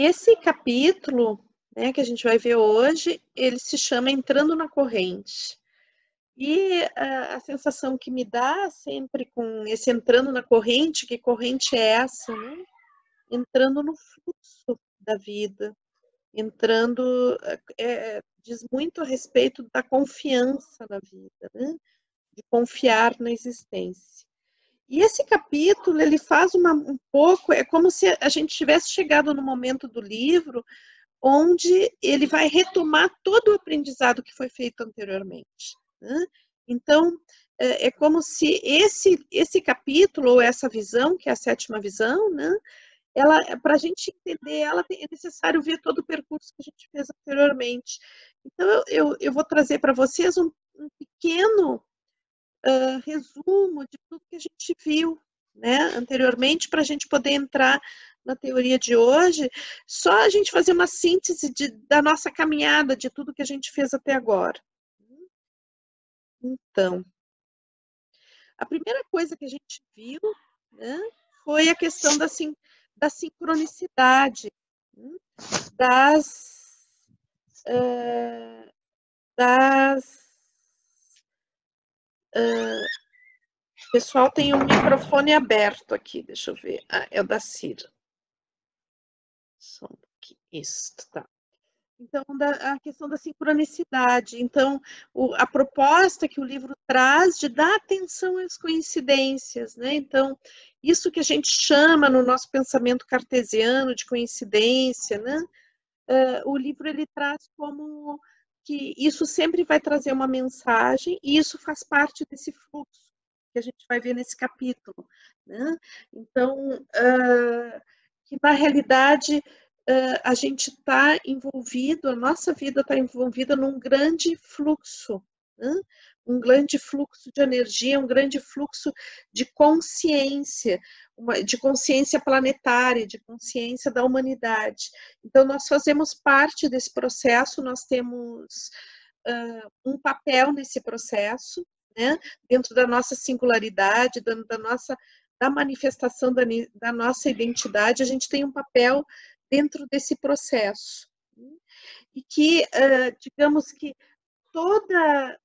esse capítulo, né, que a gente vai ver hoje, ele se chama Entrando na Corrente. E a sensação que me dá sempre com esse entrando na corrente, que corrente é essa, né? Entrando no fluxo da vida, entrando, diz muito a respeito da confiança na vida, né? De confiar na existência. E esse capítulo, ele faz um pouco, é como se a gente tivesse chegado no momento do livro onde ele vai retomar todo o aprendizado que foi feito anteriormente, né? Então, é como se esse capítulo, ou essa visão, que é a sétima visão, né? Para a gente entender ela, é necessário ver todo o percurso que a gente fez anteriormente. Então, eu vou trazer para vocês um pequeno resumo de tudo que a gente viu, né, anteriormente, para a gente poder entrar na teoria de hoje, só a gente fazer uma síntese da nossa caminhada, de tudo que a gente fez até agora. Então, a primeira coisa que a gente viu, né, foi a questão da sincronicidade, né, das o pessoal tem um microfone aberto aqui, deixa eu ver. Ah, é o da Cira. Só um pouquinho. Isso, tá. Então, a questão da sincronicidade. Então, a proposta que o livro traz de dar atenção às coincidências, né? Então, isso que a gente chama no nosso pensamento cartesiano de coincidência, né? O livro ele traz como que isso sempre vai trazer uma mensagem e isso faz parte desse fluxo que a gente vai ver nesse capítulo, né? Então, que na realidade a gente está envolvido, a nossa vida está envolvida num grande fluxo, né? Um grande fluxo de energia, um grande fluxo de consciência, de consciência planetária, de consciência da humanidade. Então, nós fazemos parte desse processo, nós temos um papel nesse processo, né? Dentro da nossa singularidade, da manifestação da nossa identidade, a gente tem um papel dentro desse processo. E que, digamos que toda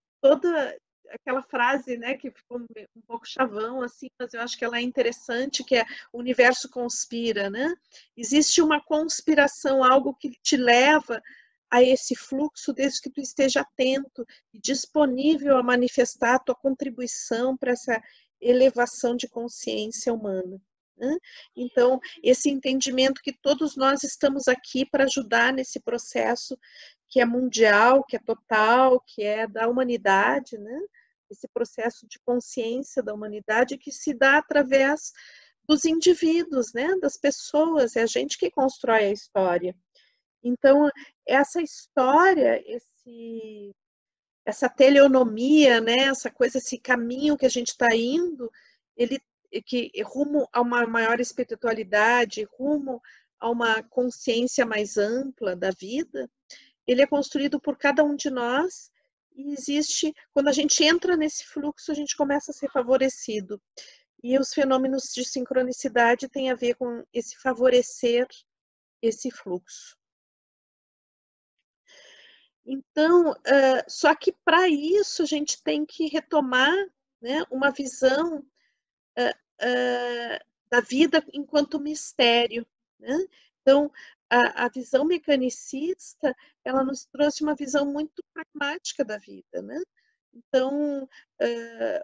aquela frase, né, que ficou um pouco chavão, assim, mas eu acho que ela é interessante, que é o universo conspira, né? Existe uma conspiração, algo que te leva a esse fluxo, desde que tu esteja atento e disponível a manifestar a tua contribuição para essa elevação de consciência humana, né? Então, esse entendimento que todos nós estamos aqui para ajudar nesse processo que é mundial, que é total, que é da humanidade, né? Esse processo de consciência da humanidade que se dá através dos indivíduos, né? Das pessoas, é a gente que constrói a história. Então, essa história, essa teleonomia, né? Essa coisa, esse caminho que a gente está indo, ele que rumo a uma maior espiritualidade, rumo a uma consciência mais ampla da vida, ele é construído por cada um de nós e existe, quando a gente entra nesse fluxo, a gente começa a ser favorecido. E os fenômenos de sincronicidade têm a ver com esse favorecer esse fluxo. Então, só que para isso a gente tem que retomar, né, uma visão da vida enquanto mistério, né? Então, a visão mecanicista, ela nos trouxe uma visão muito pragmática da vida, né? Então,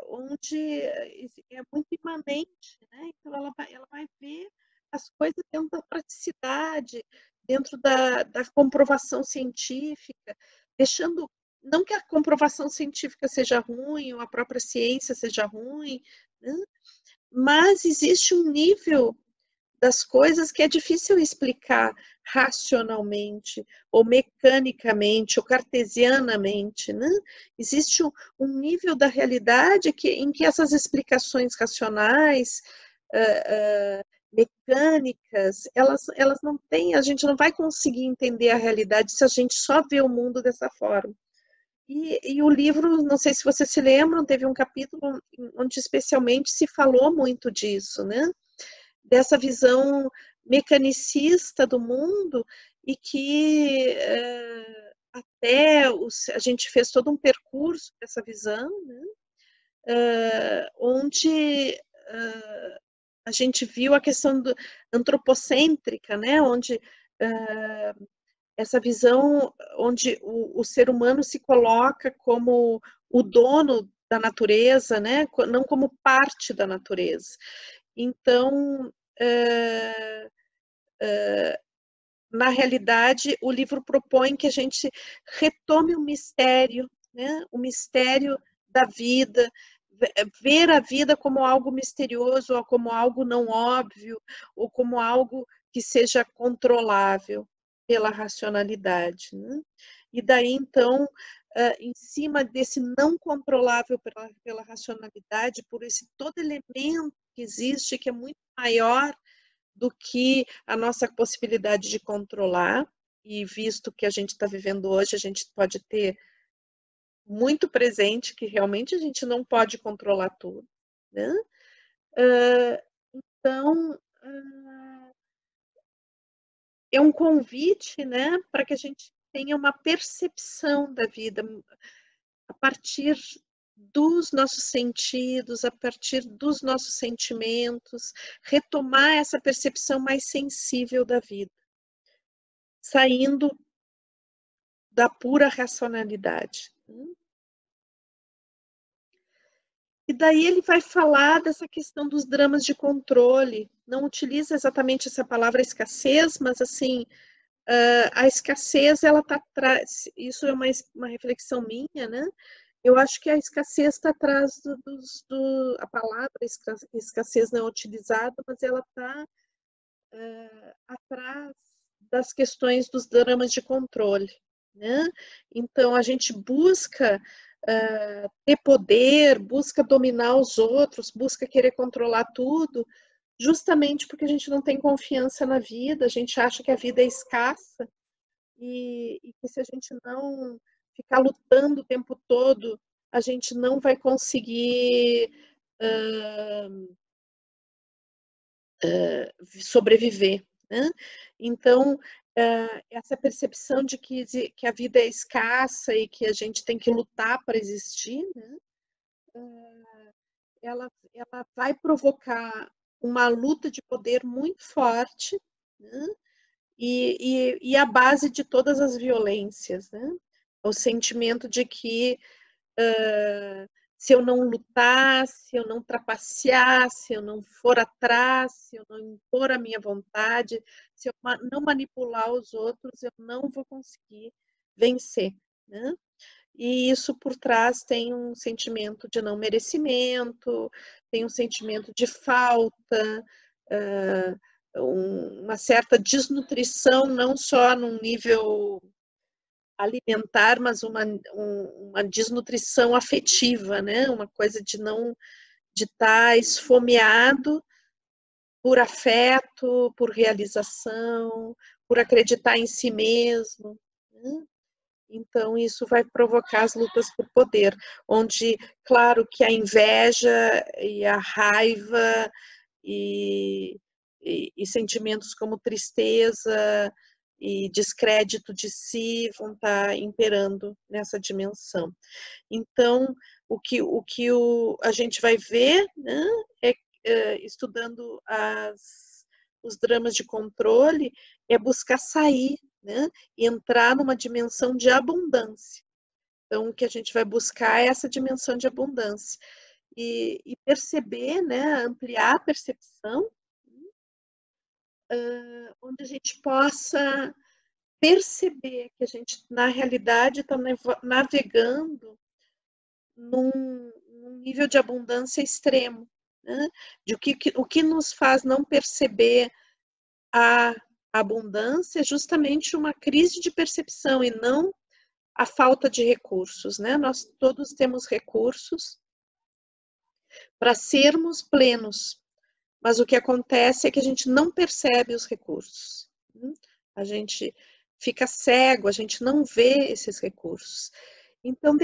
onde é muito imanente, né? Então, ela vai ver as coisas dentro da praticidade, dentro da comprovação científica, deixando, não que a comprovação científica seja ruim, ou a própria ciência seja ruim, né? Mas existe um nível das coisas que é difícil explicar racionalmente, ou mecanicamente, ou cartesianamente, né? Existe um nível da realidade em que essas explicações racionais, mecânicas, elas não têm, a gente não vai conseguir entender a realidade se a gente só vê o mundo dessa forma. E o livro, não sei se vocês se lembram, teve um capítulo onde especialmente se falou muito disso, né? Dessa visão mecanicista do mundo e que até a gente fez todo um percurso dessa visão, né? Onde a gente viu a questão antropocêntrica, né? Onde essa visão onde o ser humano se coloca como o dono da natureza, né? Não como parte da natureza. Então, na realidade, o livro propõe que a gente retome o mistério, né? O mistério da vida, ver a vida como algo misterioso, ou como algo não óbvio, ou como algo que seja controlável pela racionalidade, né? E daí, então, em cima desse não controlável pela racionalidade, por esse todo elemento que existe, que é muito maior do que a nossa possibilidade de controlar, e visto que a gente está vivendo hoje, a gente pode ter muito presente que realmente a gente não pode controlar tudo, né? Então, é um convite, né, para que a gente tenha uma percepção da vida a partir dos nossos sentidos, a partir dos nossos sentimentos, retomar essa percepção mais sensível da vida, saindo da pura racionalidade. E daí ele vai falar dessa questão dos dramas de controle. Não utiliza exatamente essa palavra escassez, mas assim, a escassez, ela está atrás, isso é uma reflexão minha, né? Eu acho que a escassez está atrás a palavra escassez não é utilizada, mas ela está atrás das questões dos dramas de controle, né? Então, a gente busca ter poder, busca dominar os outros, busca querer controlar tudo, justamente porque a gente não tem confiança na vida, a gente acha que a vida é escassa e que se a gente não ficar lutando o tempo todo, a gente não vai conseguir sobreviver, né? Então, essa percepção de que a vida é escassa e que a gente tem que lutar para existir, né? Ela vai provocar uma luta de poder muito forte, né? E a base de todas as violências, né? O sentimento de que se eu não lutar, se eu não trapacear, se eu não for atrás, se eu não impor a minha vontade, se eu não manipular os outros, eu não vou conseguir vencer, né? E isso por trás tem um sentimento de não merecimento, tem um sentimento de falta, uma certa desnutrição, não só num nível alimentar, mas uma desnutrição afetiva, né? Uma coisa de estar esfomeado por afeto, por realização, por acreditar em si mesmo, né? Então, isso vai provocar as lutas por poder, onde, claro, que a inveja e a raiva e sentimentos como tristeza e descrédito de si vão estar imperando nessa dimensão. Então, a gente vai ver, né, estudando os dramas de controle, é buscar sair, né, e entrar numa dimensão de abundância. Então, o que a gente vai buscar é essa dimensão de abundância. E perceber, né, ampliar a percepção, onde a gente possa perceber que a gente, na realidade, está navegando num nível de abundância extremo, né? De o que nos faz não perceber a abundância é justamente uma crise de percepção e não a falta de recursos, né? Nós todos temos recursos para sermos plenos, mas o que acontece é que a gente não percebe os recursos. A gente fica cego, a gente não vê esses recursos. Então,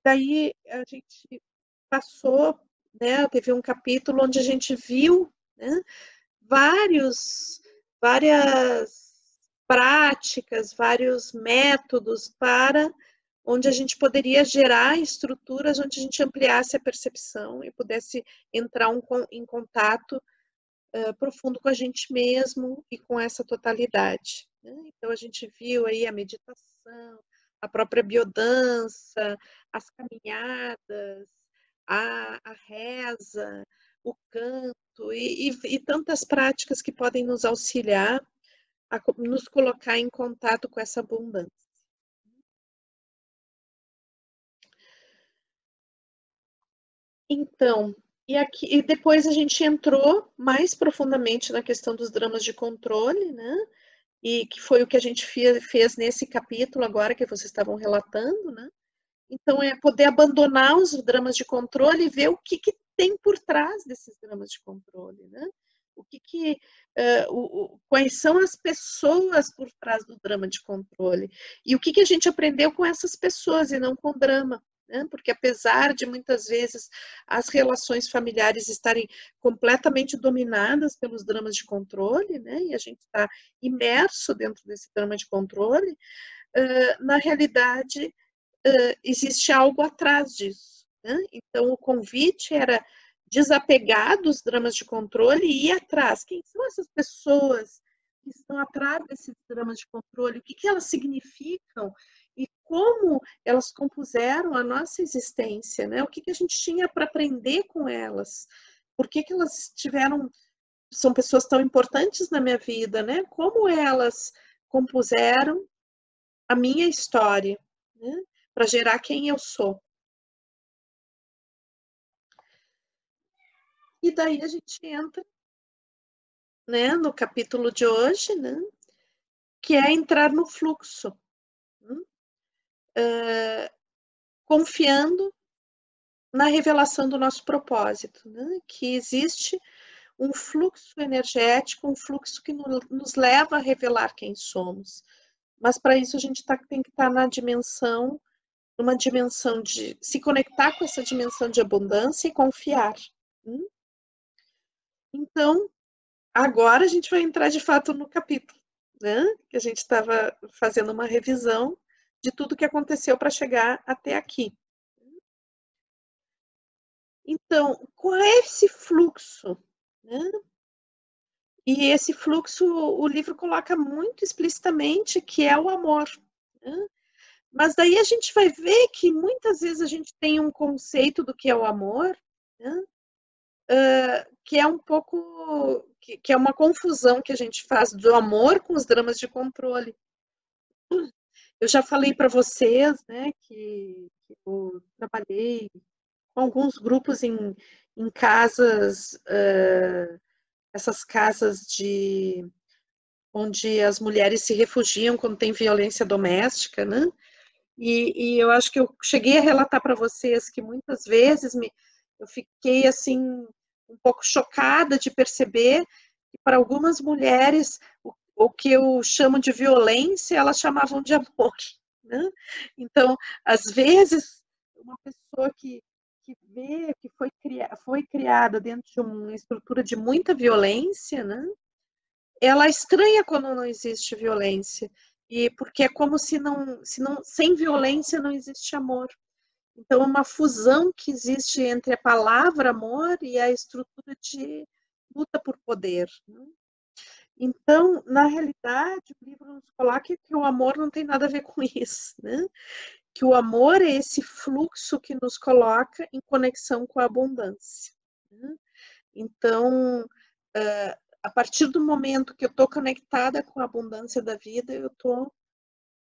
daí a gente passou, né, teve um capítulo onde a gente viu, né, vários várias práticas, vários métodos para onde a gente poderia gerar estruturas onde a gente ampliasse a percepção e pudesse entrar em contato profundo com a gente mesmo e com essa totalidade, né? Então a gente viu aí a meditação, a própria biodança, as caminhadas, a reza, o canto e tantas práticas que podem nos auxiliar a nos colocar em contato com essa abundância. Então, e depois a gente entrou mais profundamente na questão dos dramas de controle, né? E que foi o que a gente fez nesse capítulo agora que vocês estavam relatando, né? Então, é poder abandonar os dramas de controle e ver o que tem por trás desses dramas de controle, né? Quais são as pessoas por trás do drama de controle e o que a gente aprendeu com essas pessoas e não com o drama, né? Porque apesar de muitas vezes as relações familiares estarem completamente dominadas pelos dramas de controle, né? E a gente está imerso dentro desse drama de controle, na realidade existe algo atrás disso, né? Então o convite era desapegar dos dramas de controle e ir atrás. Quem são essas pessoas que estão atrás desses dramas de controle? O que elas significam? E como elas compuseram a nossa existência, né? O que a gente tinha para aprender com elas? Por que elas são pessoas tão importantes na minha vida, né? Como elas compuseram a minha história, né? Para gerar quem eu sou. E daí a gente entra, né, no capítulo de hoje, né, que é entrar no fluxo, confiando na revelação do nosso propósito, né, que existe um fluxo energético, um fluxo que nos leva a revelar quem somos. Mas para isso a gente tem que estar numa dimensão de se conectar com essa dimensão de abundância e confiar. Então, agora a gente vai entrar de fato no capítulo, né? Que a gente estava fazendo uma revisão de tudo que aconteceu para chegar até aqui. Então, qual é esse fluxo, né? E esse fluxo, o livro coloca muito explicitamente que é o amor, né? Mas daí a gente vai ver que muitas vezes a gente tem um conceito do que é o amor, né? Que é um pouco, que é uma confusão que a gente faz do amor com os dramas de controle. Eu já falei para vocês, né, que eu trabalhei com alguns grupos em casas, essas casas onde as mulheres se refugiam quando tem violência doméstica, né? E eu acho que eu cheguei a relatar para vocês que muitas vezes eu fiquei assim um pouco chocada de perceber que para algumas mulheres o que eu chamo de violência elas chamavam de amor, né? Então, às vezes, uma pessoa que vê que foi criada dentro de uma estrutura de muita violência, né? Ela estranha quando não existe violência, e porque é como se sem violência não existe amor. Então, é uma fusão que existe entre a palavra amor e a estrutura de luta por poder, né? Então, na realidade, o livro nos coloca que o amor não tem nada a ver com isso, né? Que o amor é esse fluxo que nos coloca em conexão com a abundância, né? Então, a partir do momento que eu estou conectada com a abundância da vida, eu estou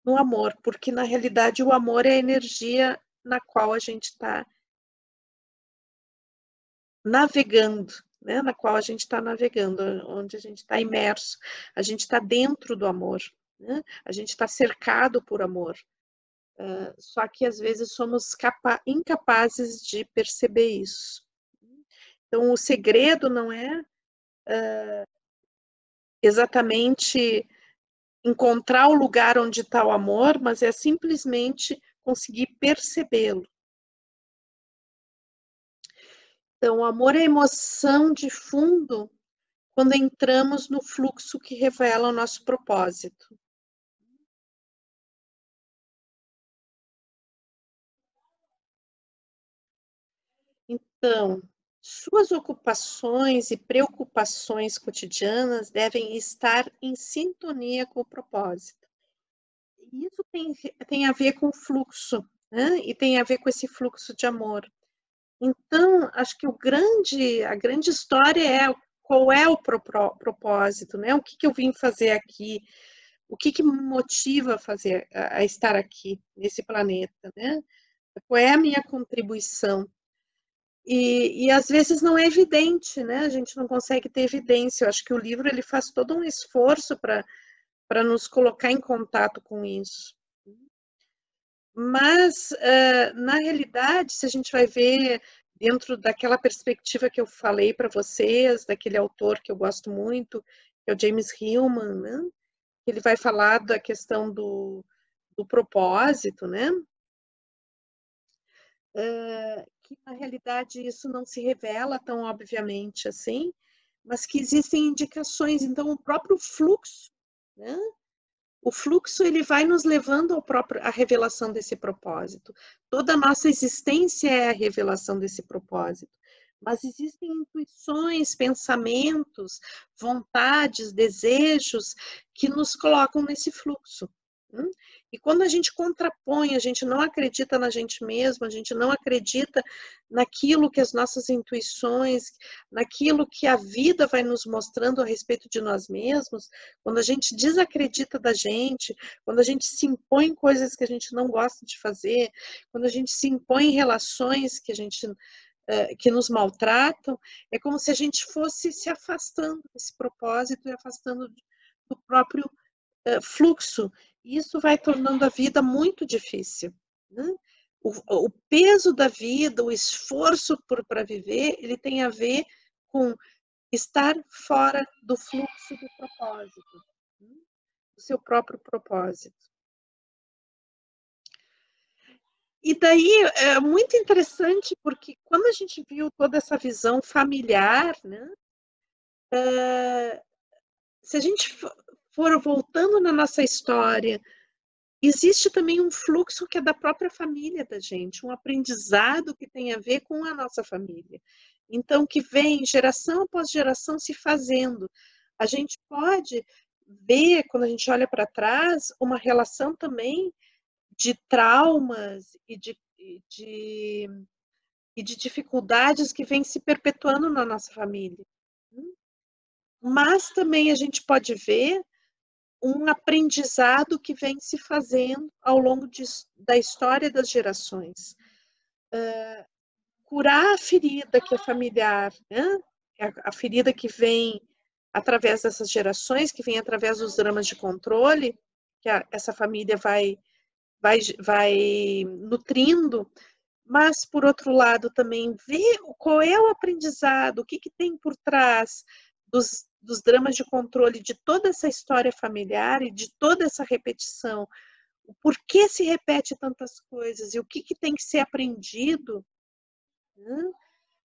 no amor, porque na realidade o amor é a energia na qual a gente está navegando, né? Na qual a gente está navegando, onde a gente está imerso, a gente está dentro do amor, né? A gente está cercado por amor. Só que às vezes somos incapazes de perceber isso. Então, o segredo não é exatamente encontrar o lugar onde está o amor, mas é simplesmente conseguir percebê-lo. Então, o amor é a emoção de fundo quando entramos no fluxo que revela o nosso propósito. Então, suas ocupações e preocupações cotidianas devem estar em sintonia com o propósito. E isso tem a ver com o fluxo, né? E tem a ver com esse fluxo de amor. Então, acho que a grande história é qual é o propósito, né? O que eu vim fazer aqui? O que me motiva a estar aqui nesse planeta, né? Qual é a minha contribuição? E às vezes não é evidente, né? A gente não consegue ter evidência. Eu acho que o livro ele faz todo um esforço para nos colocar em contato com isso. Mas, na realidade, se a gente vai ver dentro daquela perspectiva que eu falei para vocês, daquele autor que eu gosto muito, que é o James Hillman, né? Ele vai falar da questão do propósito, né? Que na realidade isso não se revela tão obviamente assim, mas que existem indicações. Então, o próprio fluxo, né? O fluxo ele vai nos levando à revelação desse propósito. Toda a nossa existência é a revelação desse propósito. Mas existem intuições, pensamentos, vontades, desejos que nos colocam nesse fluxo. E quando a gente contrapõe, a gente não acredita na gente mesma, a gente não acredita naquilo que as nossas intuições, naquilo que a vida vai nos mostrando a respeito de nós mesmos, quando a gente desacredita da gente, quando a gente se impõe coisas que a gente não gosta de fazer, quando a gente se impõe relações que nos maltratam, é como se a gente fosse se afastando desse propósito e afastando do próprio fluxo. Isso vai tornando a vida muito difícil, né? O peso da vida, o esforço para viver, ele tem a ver com estar fora do fluxo do propósito, né? Do seu próprio propósito. E daí é muito interessante porque quando a gente viu toda essa visão familiar, né? Se a gente for voltando na nossa história, existe também um fluxo que é da própria família da gente, um aprendizado que tem a ver com a nossa família. Então, que vem geração após geração se fazendo. A gente pode ver, quando a gente olha para trás, uma relação também de traumas e de dificuldades que vem se perpetuando na nossa família. Mas também a gente pode ver um aprendizado que vem se fazendo ao longo da história das gerações. Curar a ferida que é familiar, né? A ferida que vem através dessas gerações, que vem através dos dramas de controle, que essa família vai nutrindo, mas, por outro lado, também ver qual é o aprendizado, o que tem por trás dos dramas de controle de toda essa história familiar e de toda essa repetição. O porquê se repete tantas coisas e o que tem que ser aprendido, né?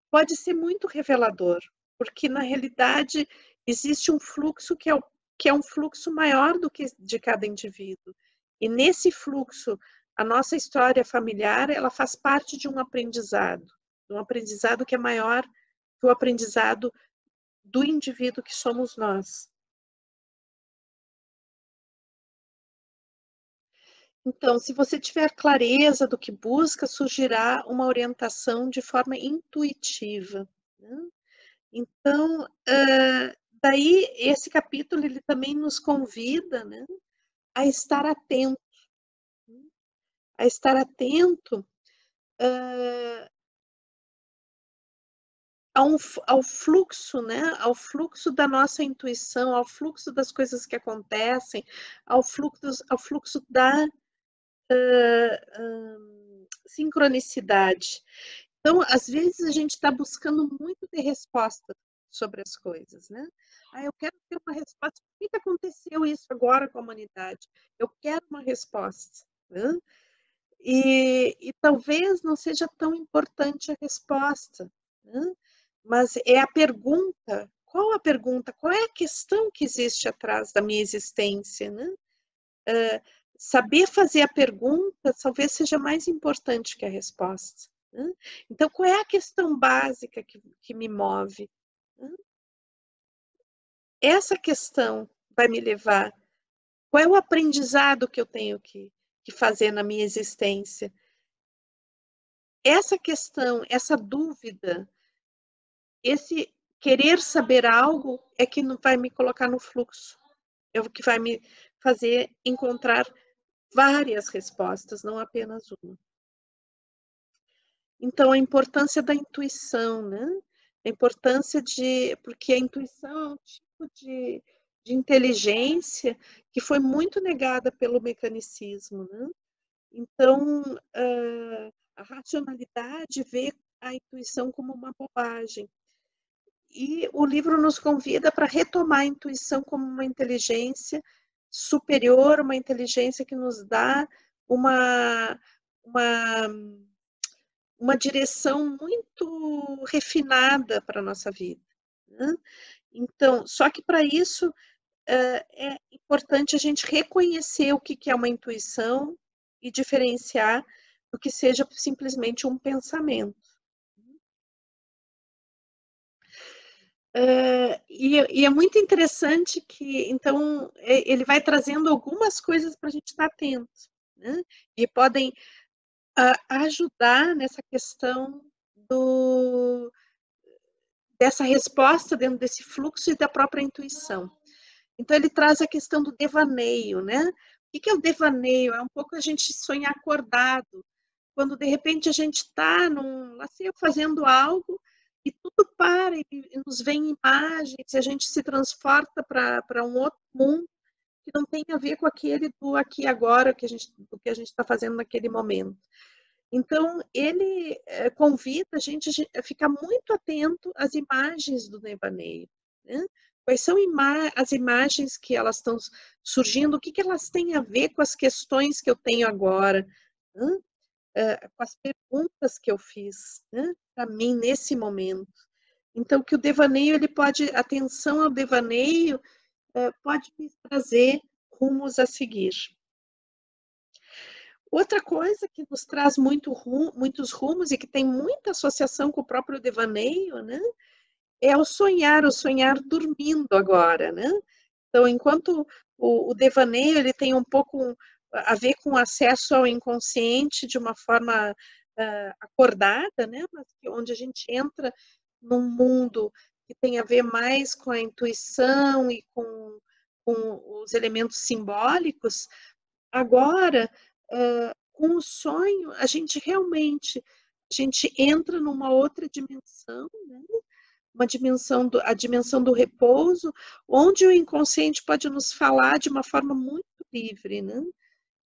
Pode ser muito revelador, porque, na realidade, existe um fluxo que é um fluxo maior do que de cada indivíduo. E nesse fluxo, a nossa história familiar, ela faz parte de um aprendizado que é maior que o aprendizado do indivíduo que somos nós. Então, se você tiver clareza do que busca, surgirá uma orientação de forma intuitiva, né? Então, daí esse capítulo ele também nos convida, né, a estar atento, a estar atento ao fluxo, né, ao fluxo da nossa intuição, ao fluxo das coisas que acontecem, ao fluxo da sincronicidade. Então, às vezes a gente está buscando muito ter resposta sobre as coisas, né? Ah, eu quero ter uma resposta. Por que aconteceu isso agora com a humanidade? Eu quero uma resposta, né? E talvez não seja tão importante a resposta, né? Mas é a pergunta, qual a pergunta, qual é a questão que existe atrás da minha existência, né? Saber fazer a pergunta talvez seja mais importante que a resposta, né? Então, qual é a questão básica que me move, né? Essa questão vai me levar. Qual é o aprendizado que eu tenho que fazer na minha existência? Essa questão, essa dúvida, esse querer saber algo é que não vai me colocar no fluxo. É o que vai me fazer encontrar várias respostas, não apenas uma. Então, a importância da intuição, né? A importância porque a intuição é um tipo de inteligência que foi muito negada pelo mecanicismo, né? Então, a racionalidade vê a intuição como uma bobagem. E o livro nos convida para retomar a intuição como uma inteligência superior, uma inteligência que nos dá uma, uma, uma direção muito refinada para a nossa vida, né? Então, só que para isso é importante a gente reconhecer o que é uma intuição e diferenciar do que seja simplesmente um pensamento. E é muito interessante que, então, ele vai trazendo algumas coisas para a gente estar atento, né? E podem ajudar nessa questão dessa resposta dentro desse fluxo e da própria intuição. Então, ele traz a questão do devaneio, né? O que é o devaneio? É um pouco a gente sonhar acordado, quando de repente a gente está fazendo algo e tudo para e nos vem imagens e a gente se transporta para um outro mundo que não tem a ver com aquele do aqui e agora do que a gente está fazendo naquele momento. Então, ele convida a gente a ficar muito atento às imagens do devaneio, né? Quais são as imagens que elas estão surgindo, o que elas têm a ver com as questões que eu tenho agora, né? Com as perguntas que eu fiz, né, para mim nesse momento. Então, que o devaneio, a atenção ao devaneio pode me trazer rumos a seguir. Outra coisa que nos traz muitos rumos e que tem muita associação com o próprio devaneio, né, é o sonhar dormindo agora, né? Então, enquanto o devaneio ele tem um pouco a ver com acesso ao inconsciente de uma forma acordada, né? Mas onde a gente entra num mundo que tem a ver mais com a intuição e com os elementos simbólicos, agora, com o sonho, a gente entra numa outra dimensão, né? A dimensão do repouso, onde o inconsciente pode nos falar de uma forma muito livre, né?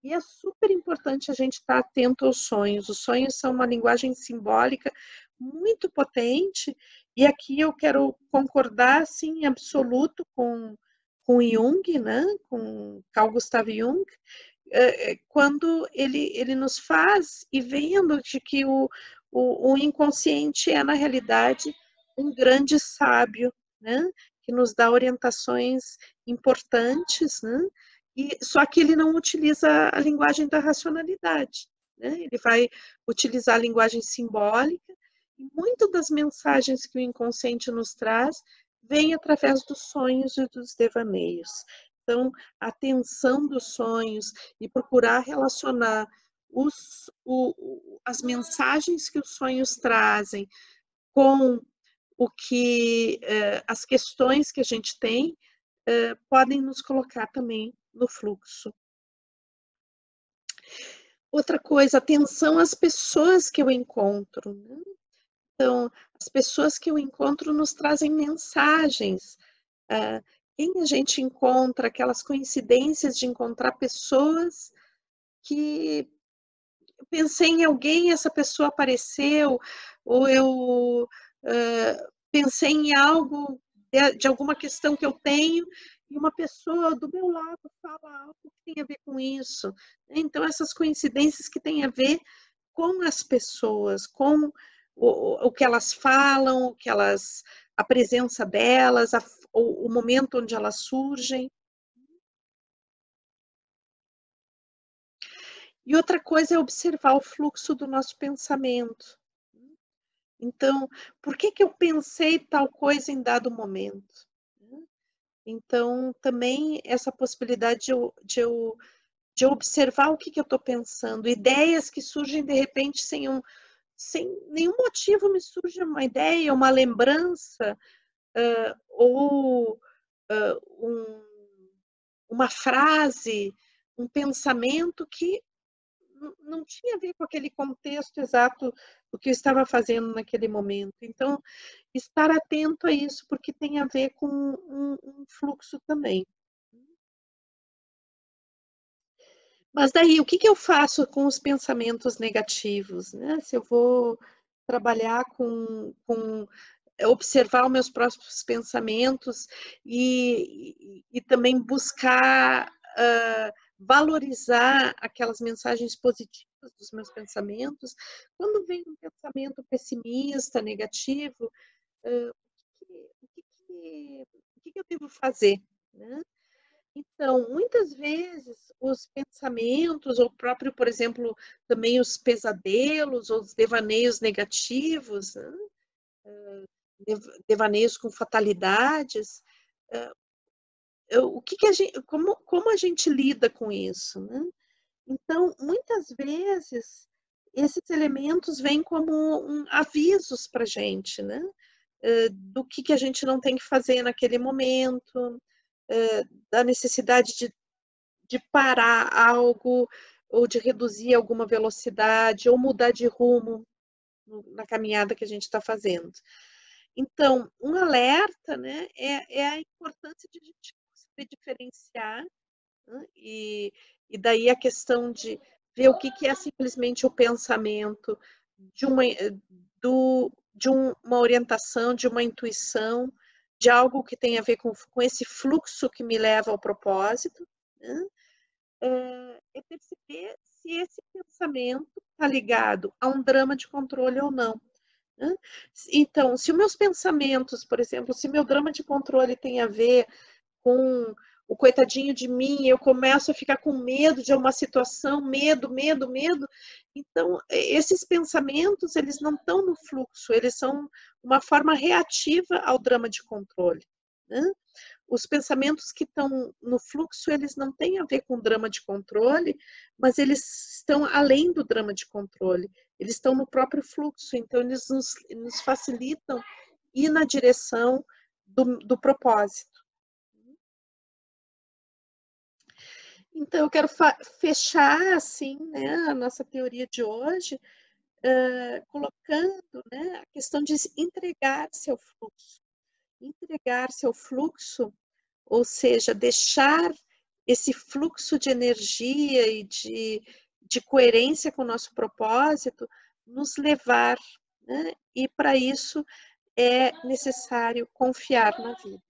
E é super importante a gente estar atento aos sonhos. Os sonhos são uma linguagem simbólica muito potente, e aqui eu quero concordar, assim, em absoluto com Jung, né? Com Carl Gustav Jung, quando ele nos faz e vendo de que o inconsciente é, na realidade, um grande sábio, né? Que nos dá orientações importantes, né? Só que ele não utiliza a linguagem da racionalidade, né? Ele vai utilizar a linguagem simbólica, e muitas das mensagens que o inconsciente nos traz vêm através dos sonhos e dos devaneios. Então, a atenção dos sonhos e procurar relacionar as mensagens que os sonhos trazem com as questões que a gente tem, podem nos colocar também no fluxo. Outra coisa, atenção às pessoas que eu encontro, né? Então, as pessoas que eu encontro nos trazem mensagens. Quem a gente encontra, aquelas coincidências de encontrar pessoas que eu pensei em alguém, essa pessoa apareceu, ou eu pensei em algo de alguma questão que eu tenho, e uma pessoa do meu lado fala algo que tem a ver com isso. Então, essas coincidências que têm a ver com as pessoas, com o que elas falam, o que elas a presença delas, o momento onde elas surgem. E outra coisa é observar o fluxo do nosso pensamento. Então, por que eu pensei tal coisa em dado momento? Então, também essa possibilidade de eu observar o que eu estou pensando, ideias que surgem de repente sem nenhum motivo, me surge uma ideia, uma lembrança, ou uma frase, um pensamento que não tinha a ver com aquele contexto exato do que eu estava fazendo naquele momento. Então, estar atento a isso, porque tem a ver com um fluxo também. Mas daí, o que eu faço com os pensamentos negativos, né? Se eu vou trabalhar com observar os meus próprios pensamentos e também buscar valorizar aquelas mensagens positivas dos meus pensamentos. Quando vem um pensamento pessimista, negativo, o que eu devo fazer, né? Então, muitas vezes, os pensamentos, ou próprio, por exemplo, também os pesadelos, ou os devaneios negativos, né? Devaneios com fatalidades, o que a gente, como a gente lida com isso, né? Então, muitas vezes, esses elementos vêm como avisos para a gente, né? Do que a gente não tem que fazer naquele momento, da necessidade de parar algo, ou de reduzir alguma velocidade, ou mudar de rumo na caminhada que a gente está fazendo. Então, um alerta, né, é a importância de a gente saber diferenciar, né, e daí a questão de ver o que é simplesmente o pensamento de uma orientação, de uma intuição, de algo que tem a ver com esse fluxo que me leva ao propósito, né? É perceber se esse pensamento está ligado a um drama de controle ou não. Né? Então, se os meus pensamentos, por exemplo, se meu drama de controle tem a ver com o coitadinho de mim, eu começo a ficar com medo de uma situação, medo, então esses pensamentos, eles não estão no fluxo, eles são uma forma reativa ao drama de controle, né? Os pensamentos que estão no fluxo, eles não têm a ver com drama de controle, mas eles estão além do drama de controle, eles estão no próprio fluxo, então eles nos facilitam ir na direção do propósito. Então, eu quero fechar, assim, né, a nossa teoria de hoje, colocando, né, a questão de entregar-se ao fluxo. Entregar-se ao fluxo, ou seja, deixar esse fluxo de energia e de coerência com o nosso propósito nos levar, né? E para isso é necessário confiar na vida.